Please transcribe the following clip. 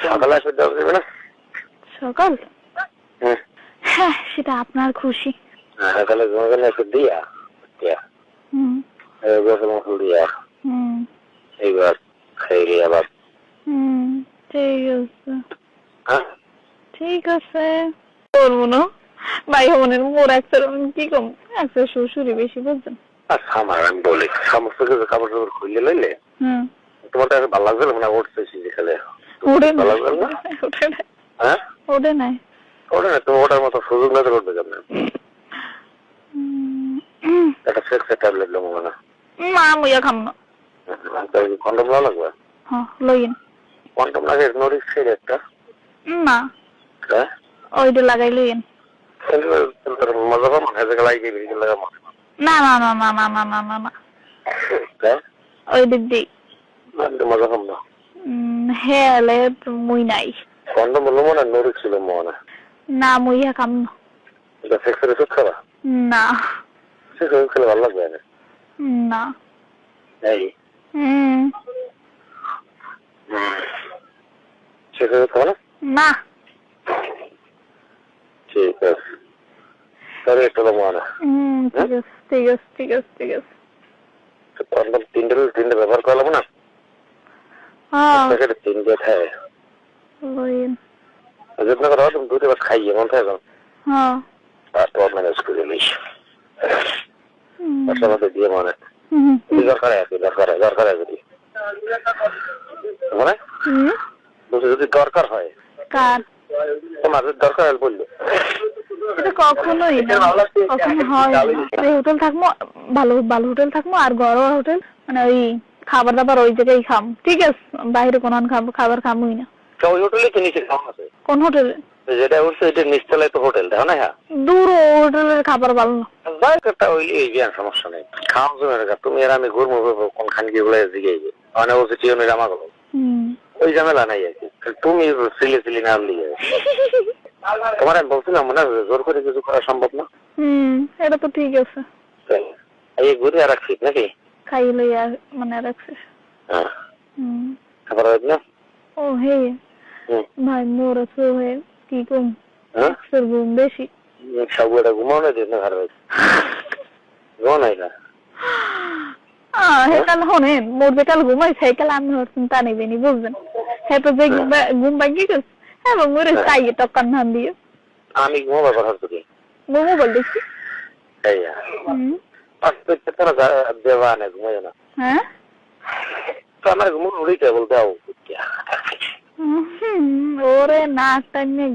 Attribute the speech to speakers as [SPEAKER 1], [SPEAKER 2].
[SPEAKER 1] সকালে আসবে দেওয়া যাবে না?
[SPEAKER 2] সকাল?
[SPEAKER 1] হ্যাঁ
[SPEAKER 2] হ্যাঁ, সেটা আপনার খুশি।
[SPEAKER 1] সকালে ঘুমাবেন একটু দিয়া
[SPEAKER 2] হুম
[SPEAKER 1] গোসল মোসল দিয়া
[SPEAKER 2] হুম
[SPEAKER 1] এইবার খাইলে আবার
[SPEAKER 2] হুম ঠিক আছে
[SPEAKER 1] হ্যাঁ
[SPEAKER 2] ঠিক আছে করবো না ভাই বোনের মোর একটা কি কম একটা শ্বশুরই বেশি বুঝছেন।
[SPEAKER 1] আমার আমি বলি সমস্ত কিছু কাপড় টাপড় খুলে লইলে
[SPEAKER 2] হুম
[SPEAKER 1] তোমার তো ভালো লাগবে না উঠছে খালে
[SPEAKER 2] ওঠে
[SPEAKER 1] ভালো
[SPEAKER 2] নাই
[SPEAKER 1] লাগবে না?
[SPEAKER 2] ওঠে নাই
[SPEAKER 1] হ্যাঁ
[SPEAKER 2] ওঠে নাই
[SPEAKER 1] ওটা না তুমি ওটার মতো সুযোগ না করবে কেমন একটা সেক্স ট্যাবলেট নেবো না
[SPEAKER 2] মা মুইয়া খাম না।
[SPEAKER 1] কন্ডম নেওয়া লাগবে
[SPEAKER 2] হ্যাঁ লইন
[SPEAKER 1] কন্ডম লাগে নরিশ ছেড়ে একটা
[SPEAKER 2] না
[SPEAKER 1] হ্যাঁ
[SPEAKER 2] ওইটা লাগাই লইন।
[SPEAKER 1] মজা পাবো না এদিকে লাগিয়ে বেরিয়ে লাগা
[SPEAKER 2] না না না না না না না না না
[SPEAKER 1] হ্যাঁ
[SPEAKER 2] ওই দিক দিই
[SPEAKER 1] মজা পাবো না
[SPEAKER 2] হেলে মুই নাই
[SPEAKER 1] কন্ডম নেবো না নরিশ ছিল মনে
[SPEAKER 2] না মুইয়া খাম না।
[SPEAKER 1] এটা সেক্সের ওষুধ খাবা
[SPEAKER 2] না
[SPEAKER 1] সেক্স ওষুধ খেলে ভালো লাগবে না
[SPEAKER 2] না
[SPEAKER 1] এই
[SPEAKER 2] হুম
[SPEAKER 1] সেক্স ওষুধ খাবো না
[SPEAKER 2] না
[SPEAKER 1] ঠিক আছে তাহলে একটু নেবো না
[SPEAKER 2] ঠিক আছে ঠিক আছে ঠিক আছে ঠিক আছে
[SPEAKER 1] কন্ডম তিনটে ব্যবহার করা লাগবে না
[SPEAKER 2] হ্যাঁ
[SPEAKER 1] তিনটে খায়
[SPEAKER 2] লইন
[SPEAKER 1] যত্ন করা তুমি দুটো বার খাইয়ে মন থাকে
[SPEAKER 2] হ্যাঁ
[SPEAKER 1] তারপর ম্যানেজ করে নিস তার সাথে দিয়ে মনে দরকার আছে দরকার আছে যদি মানে যদি দরকার হয়
[SPEAKER 2] কার
[SPEAKER 1] তোমার দরকার হয় বললো
[SPEAKER 2] এটা কখনোই না কখনো হয় না। হোটেল থাকবো ভালো ভালো হোটেল থাকবো আর ঘরোয়া হোটেল মানে ওই খাবার দাবার ওই জায়গায় খাম ঠিক আছে বাইরে কোন খাবার খামই না।
[SPEAKER 1] ওই হোটেলে তো নিচে খাওয়া আছে
[SPEAKER 2] কোন হোটেলে
[SPEAKER 1] যেটা উঠছে এটা নিচতলায় তো হোটেল দেখো না হ্যাঁ
[SPEAKER 2] দূর হোটেলের খাবার ভালো না
[SPEAKER 1] একটা ওই এই সমস্যা নেই খাওয়া জমে তুমি আর আমি ঘুরবো কোন খান কি বলে দিকে মানে ও যে টিউনের আমার ওই ঝামেলা নাই আর কি তুমি সিলি না লিয়ে তোমার আমি বলছিলাম না জোর করে কিছু করা সম্ভব না
[SPEAKER 2] এটা তো ঠিক আছে
[SPEAKER 1] এই ঘুরে আর রাখছি নাকি
[SPEAKER 2] খাইলে আর মানে রাখছিস
[SPEAKER 1] হ্যাঁ খাবার না
[SPEAKER 2] ও হে ভাই মোর আছে হয়ে কি কম ঘুম বেশি
[SPEAKER 1] সবটা ঘুমাও না দিন ঘরে ঘুমাও নাই না
[SPEAKER 2] হেকাল হনেন মোর বেকাল ঘুমাই সাইকেল আমি হরছেন তা নেবেনি বুঝবেন হ্যাঁ তো যে ঘুম ভাঙ্গি গেছে হ্যাঁ মোরে চাই টক্কার ধান দিয়ে
[SPEAKER 1] আমি ঘুমাবার কথা তোকে
[SPEAKER 2] মোমো বল দেখছি
[SPEAKER 1] দেওয়া না ঘুমাই না
[SPEAKER 2] হ্যাঁ
[SPEAKER 1] তো আমার ঘুমো উড়িতে বলতে
[SPEAKER 2] ওরে নাক টাইমে